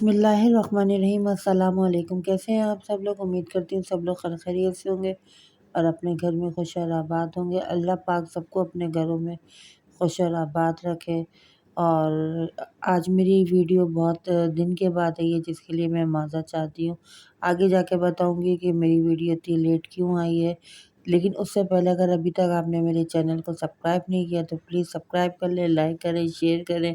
بسم اللہ الرحمن الرحیم۔ السلام علیکم۔ کیسے ہیں آپ سب لوگ؟ امید کرتی ہوں سب لوگ خیریت سے ہوں گے اور اپنے گھر میں خوش اور آباد ہوں گے۔ اللہ پاک سب کو اپنے گھروں میں خوش اور آباد رکھے۔ اور آج میری ویڈیو بہت دن کے بعد آئی ہے، جس کے لیے میں معذرت چاہتی ہوں۔ آگے جا کے بتاؤں گی کہ میری ویڈیو اتنی لیٹ کیوں آئی ہے، لیکن اس سے پہلے اگر ابھی تک آپ نے میرے چینل کو سبسکرائب نہیں کیا تو پلیز سبسکرائب کر لیں، لائک کریں، شیئر کریں،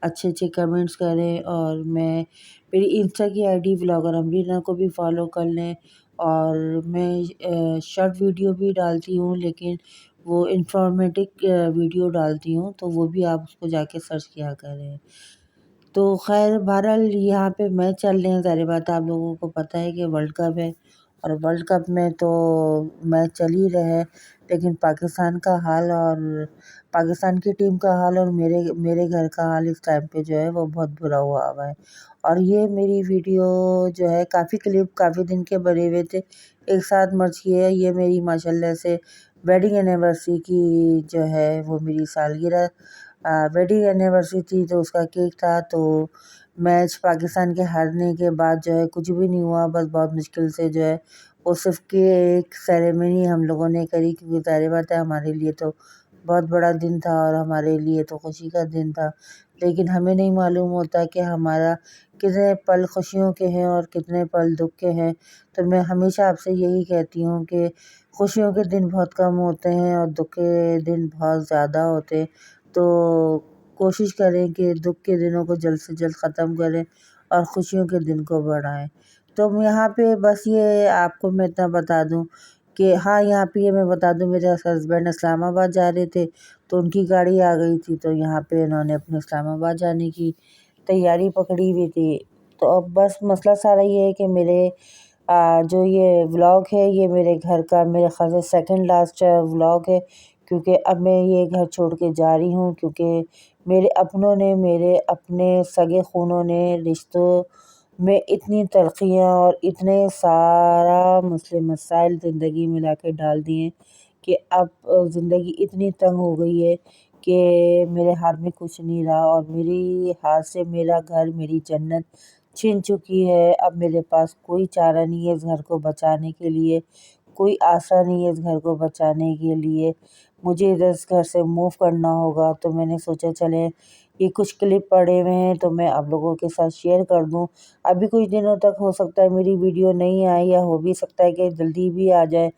اچھے کمنٹس کریں، اور میری انسٹا کی آئی ڈی بلاگر امرینا کو بھی فالو کر لیں۔ اور میں شارٹ ویڈیو بھی ڈالتی ہوں، لیکن وہ انفارمیٹک ویڈیو ڈالتی ہوں، تو وہ بھی آپ اس کو جا کے سرچ کیا کریں۔ تو خیر بہرحال یہاں پہ میچ چل رہے ہیں، ظاہر بات آپ لوگوں کو پتہ ہے کہ ورلڈ کپ ہے، اور ورلڈ کپ میں تو میچ چل ہی رہے، لیکن پاکستان کا حال اور پاکستان کی ٹیم کا حال اور میرے گھر کا حال اس ٹائم پہ جو ہے وہ بہت برا ہوا ہے۔ اور یہ میری ویڈیو جو ہے کافی کلپ کافی دن کے بنے ہوئے تھے، ایک ساتھ مرچ کیے ہے۔ یہ میری ماشاءاللہ سے ویڈنگ اینیورسری کی جو ہے وہ میری سالگرہ ویڈنگ اینیورسری تھی، تو اس کا کیک تھا۔ تو میچ پاکستان کے ہارنے کے بعد جو ہے کچھ بھی نہیں ہوا، بس بہت مشکل سے جو ہے وہ صرف کیک سیریمنی ہم لوگوں نے کری، کیونکہ ظاہر بات ہے ہمارے لیے تو بہت بڑا دن تھا اور ہمارے لیے تو خوشی کا دن تھا، لیکن ہمیں نہیں معلوم ہوتا کہ ہمارا کتنے پل خوشیوں کے ہیں اور کتنے پل دکھ کے ہیں۔ تو میں ہمیشہ آپ سے یہی کہتی ہوں کہ خوشیوں کے دن بہت کم ہوتے ہیں اور دکھ کے دن بہت زیادہ ہوتے ہیں، تو کوشش کریں کہ دکھ کے دنوں کو جلد سے جلد ختم کریں اور خوشیوں کے دن کو بڑھائیں۔ تو یہاں پہ بس یہ آپ کو میں اتنا بتا دوں کہ ہاں، یہاں پہ یہ میں بتا دوں میرے ہسبینڈ اسلام آباد جا رہے تھے، تو ان کی گاڑی آ گئی تھی، تو یہاں پہ انہوں نے اپنے اسلام آباد جانے کی تیاری پکڑی ہوئی تھی۔ تو اب بس مسئلہ سارا یہ ہے کہ میرے جو یہ ولاگ ہے یہ میرے گھر کا میرے خیال سے سیکنڈ لاسٹ ولاگ ہے، کیونکہ اب میں یہ گھر چھوڑ کے جا رہی ہوں، کیونکہ میرے اپنوں نے، میرے اپنے سگے خونوں نے رشتوں میں اتنی تلخیاں اور اتنے سارا مسئلے مسائل زندگی میں لا کے ڈال دیے کہ اب زندگی اتنی تنگ ہو گئی ہے کہ میرے ہاتھ میں کچھ نہیں رہا، اور میری ہاتھ سے میرا گھر، میری جنت چھن چکی ہے۔ اب میرے پاس کوئی چارہ نہیں ہے اس گھر کو بچانے کے لیے، کوئی آسرا نہیں ہے اس گھر کو بچانے کے لیے، مجھے اس گھر سے موو کرنا ہوگا۔ تو میں نے سوچا چلیں یہ کچھ کلپ پڑے ہوئے ہیں تو میں آپ لوگوں کے ساتھ شیئر کر دوں۔ ابھی کچھ دنوں تک ہو سکتا ہے میری ویڈیو نہیں آئے، یا ہو بھی سکتا ہے کہ جلدی بھی آ جائے،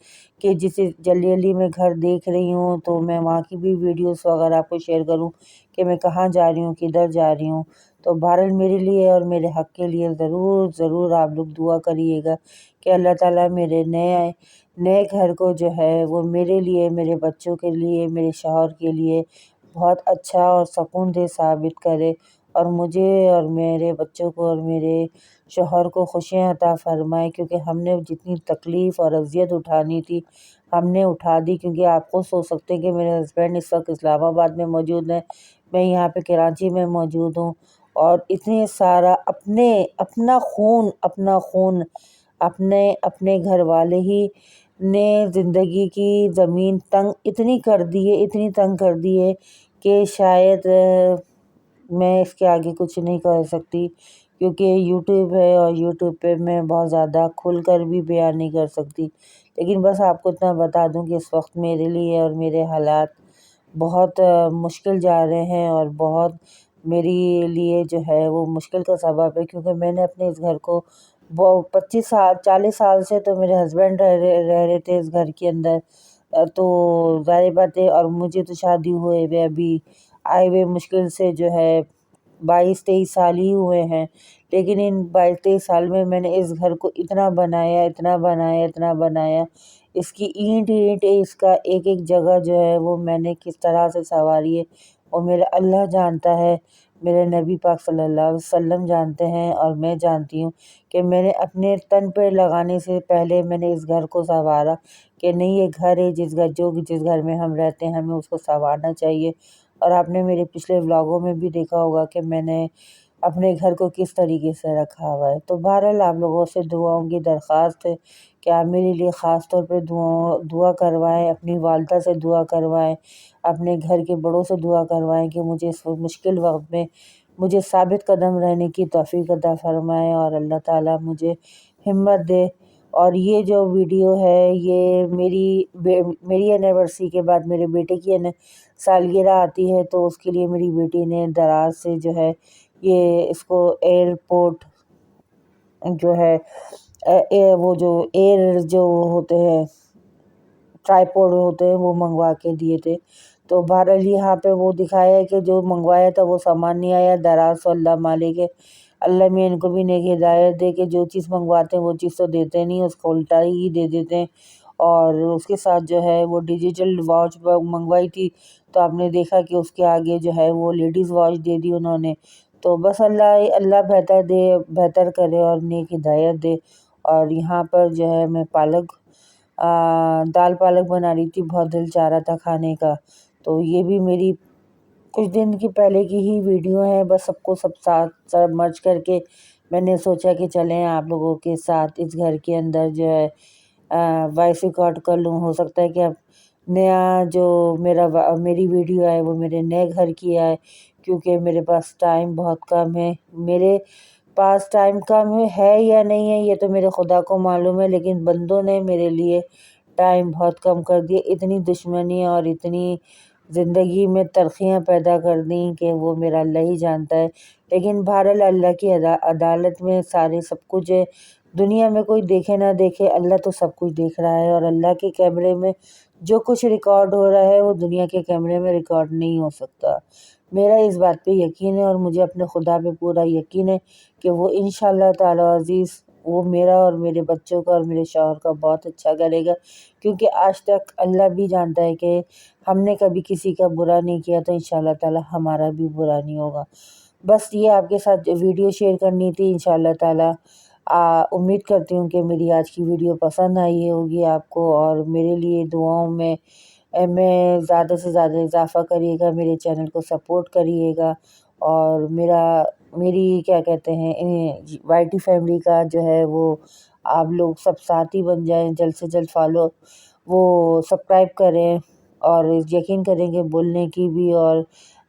کہ جسے جلدی میں گھر دیکھ رہی ہوں تو میں وہاں کی بھی ویڈیوز وغیرہ آپ کو شیئر کروں کہ میں کہاں جا رہی ہوں، کدھر جا رہی ہوں۔ تو بہرحال میرے لیے اور میرے حق کے لیے ضرور آپ لوگ دعا کریے گا کہ اللہ تعالیٰ میرے نئے گھر کو جو ہے وہ میرے لیے، میرے بچوں کے لیے، میرے شوہر کے لیے بہت اچھا اور سکون دہ ثابت کرے، اور مجھے اور میرے بچوں کو اور میرے شوہر کو خوشیاں عطا فرمائے، کیونکہ ہم نے جتنی تکلیف اور اذیت اٹھانی تھی ہم نے اٹھا دی۔ کیونکہ آپ کو سوچ سکتے ہیں کہ میرے ہسبینڈ اس وقت اسلام آباد میں موجود ہیں، میں یہاں پہ کراچی میں موجود ہوں، اور اتنے سارا اپنا خون اپنے گھر والے ہی نے زندگی کی زمین اتنی تنگ کر دی ہے کہ شاید میں اس کے آگے کچھ نہیں کر سکتی، کیونکہ یوٹیوب ہے اور یوٹیوب پہ میں بہت زیادہ کھل کر بھی بیان نہیں کر سکتی۔ لیکن بس آپ کو اتنا بتا دوں کہ اس وقت میرے لیے اور میرے حالات بہت مشکل جا رہے ہیں، اور بہت میری لیے جو ہے وہ مشکل کا سبب ہے، کیونکہ میں نے اپنے اس گھر کو 40 سال سے تو میرے ہسبینڈ رہ رہے تھے اس گھر کے اندر، تو ظاہر بات ہے، اور مجھے تو شادی ہوئے ہوئے ابھی آئے ہوئے مشکل سے جو ہے 22-23 سال ہی ہوئے ہیں، لیکن ان 22-23 سال میں نے اس گھر کو اتنا بنایا، اس کی اینٹ اس کا ایک جگہ جو ہے وہ میں نے کس طرح سے سنواری ہے وہ میرا اللہ جانتا ہے، میرے نبی پاک صلی اللہ علیہ وسلم جانتے ہیں، اور میں جانتی ہوں کہ میں نے اپنے تن پہ لگانے سے پہلے میں نے اس گھر کو سنوارا، کہ نہیں یہ گھر ہے جس گھر میں ہم رہتے ہیں ہمیں اس کو سنوارنا چاہیے۔ اور آپ نے میرے پچھلے ولاگوں میں بھی دیکھا ہوگا کہ میں نے اپنے گھر کو کس طریقے سے رکھا ہوا ہے۔ تو بہرحال آپ لوگوں سے دعاؤں کی درخواست ہے کہ آپ میرے لیے خاص طور پہ دعا کروائیں، اپنی والدہ سے دعا کروائیں، اپنے گھر کے بڑوں سے دعا کروائیں کہ مجھے اس مشکل وقت میں مجھے ثابت قدم رہنے کی توفیق عطا فرمائے اور اللہ تعالیٰ مجھے ہمت دے۔ اور یہ جو ویڈیو ہے یہ میری اینیورسری کے بعد میرے بیٹے کی سالگرہ آتی ہے، تو اس کے لیے میری بیٹی نے دراز سے جو ہے یہ اس کو ایئرپورٹ جو ہے وہ جو ایئر جو ہوتے ہیں ٹرائیپوڈ ہوتے ہیں وہ منگوا کے دیے تھے۔ تو بہرحال یہاں پہ وہ دکھایا ہے کہ جو منگوایا تھا وہ سامان نہیں آیا، دراز اللہ مالک ہے۔ اللہ میں ان کو بھی نیک ہدایت دے کہ جو چیز منگواتے ہیں وہ چیز تو دیتے نہیں، اس کو الٹا ہی دے دیتے ہیں۔ اور اس کے ساتھ جو ہے وہ ڈیجیٹل واچ منگوائی تھی، تو آپ نے دیکھا کہ اس کے آگے جو ہے وہ لیڈیز واچ دے دی انہوں نے۔ تو بس اللہ بہتر کرے اور نیک ہدایت دے۔ اور یہاں پر جو ہے میں دال پالک بنا رہی تھی، بہت دل چاہ رہا تھا کھانے کا۔ تو یہ بھی میری کچھ دن کی پہلے کی ہی ویڈیو ہے، بس سب ساتھ مرج کر کے میں نے سوچا کہ چلیں آپ لوگوں کے ساتھ اس گھر کے اندر جو ہے وائس ریکارڈ کر لوں۔ ہو سکتا ہے کہ اب نیا جو میری ویڈیو ہے وہ میرے نئے گھر کی آئے، کیونکہ میرے پاس ٹائم بہت کم ہے۔ میرے پاس ٹائم کم ہے یا نہیں ہے یہ تو میرے خدا کو معلوم ہے، لیکن بندوں نے میرے لیے ٹائم بہت کم کر دیا، اتنی دشمنی اور اتنی زندگی میں تلخیاں پیدا کر دیں کہ وہ میرا اللہ ہی جانتا ہے۔ لیکن بہرحال اللہ کی عدالت میں سب کچھ ہے، دنیا میں کوئی دیکھے نہ دیکھے اللہ تو سب کچھ دیکھ رہا ہے، اور اللہ کے کیمرے میں جو کچھ ریکارڈ ہو رہا ہے وہ دنیا کے کیمرے میں ریکارڈ نہیں ہو سکتا۔ میرا اس بات پہ یقین ہے، اور مجھے اپنے خدا پہ پورا یقین ہے کہ وہ انشاءاللہ تعالی عزیز وہ میرا اور میرے بچوں کا اور میرے شوہر کا بہت اچھا کرے گا، کیونکہ آج تک اللہ بھی جانتا ہے کہ ہم نے کبھی کسی کا برا نہیں کیا، تو انشاءاللہ تعالی ہمارا بھی برا نہیں ہوگا۔ بس یہ آپ کے ساتھ ویڈیو شیئر کرنی تھی۔ انشاءاللہ تعالی امید کرتی ہوں کہ میری آج کی ویڈیو پسند آئی ہوگی آپ کو، اور میرے لیے دعاؤں میں زیادہ سے زیادہ اضافہ کریے گا، میرے چینل کو سپورٹ کریے گا، اور میری کیا کہتے ہیں وائی ٹی فیملی کا جو ہے وہ آپ لوگ سب ساتھی بن جائیں، جلد سے جلد سبسکرائب کریں، اور یقین کریں کہ بولنے کی بھی اور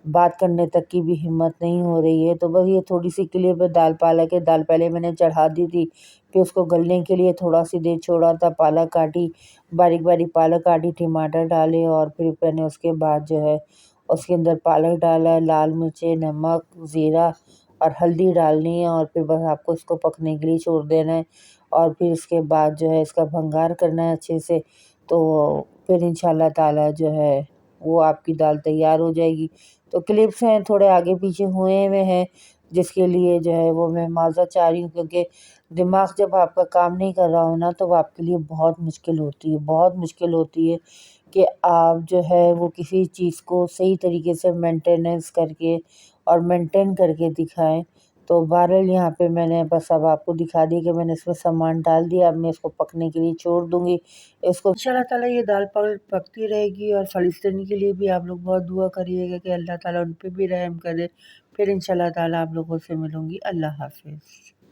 بات کرنے تک کی بھی ہمت نہیں ہو رہی ہے۔ تو بس یہ تھوڑی سی کلپ ہے دال پالک ہے، دال پہلے میں نے چڑھا دی تھی، پھر اس کو گلنے کے لیے تھوڑا سی دیر چھوڑا تھا، پالک کاٹی، باریک باریک پالک کاٹی، ٹماٹر ڈالے، اور پھر میں نے اس کے بعد جو ہے اس کے اندر پالک ڈالا، لال مرچیں، نمک، زیرہ اور ہلدی ڈالنی ہے، اور پھر بس آپ کو اس کو پکنے کے لیے چھوڑ دینا ہے، اور پھر اس کے بعد جو ہے اس کا بھنگار کرنا ہے اچھے سے، تو پھر انشاءاللہ تعالی جو ہے وہ آپ کی دال تیار ہو جائے گی۔ تو کلپس ہیں تھوڑے آگے پیچھے ہوئے ہیں، جس کے لیے جو ہے وہ میں معذرت چاہ رہی ہوں، کیونکہ دماغ جب آپ کا کام نہیں کر رہا ہو نا تو وہ آپ کے لیے بہت مشکل ہوتی ہے کہ آپ جو ہے وہ کسی چیز کو صحیح طریقے سے مینٹین کر کے دکھائیں۔ تو بہرحال یہاں پہ میں نے بس اب آپ کو دکھا دی کہ میں نے اس میں سامان ڈال دیا، اب میں اس کو پکنے کے لیے چھوڑ دوں گی اس کو۔ انشاءاللہ تعالیٰ یہ دال پکتی رہے گی، اور فلسطینی کے لیے بھی آپ لوگ بہت دعا کریے گا کہ اللہ تعالیٰ ان پہ بھی رحم کرے۔ پھر انشاءاللہ تعالیٰ آپ لوگوں سے ملوں گی۔ اللہ حافظ۔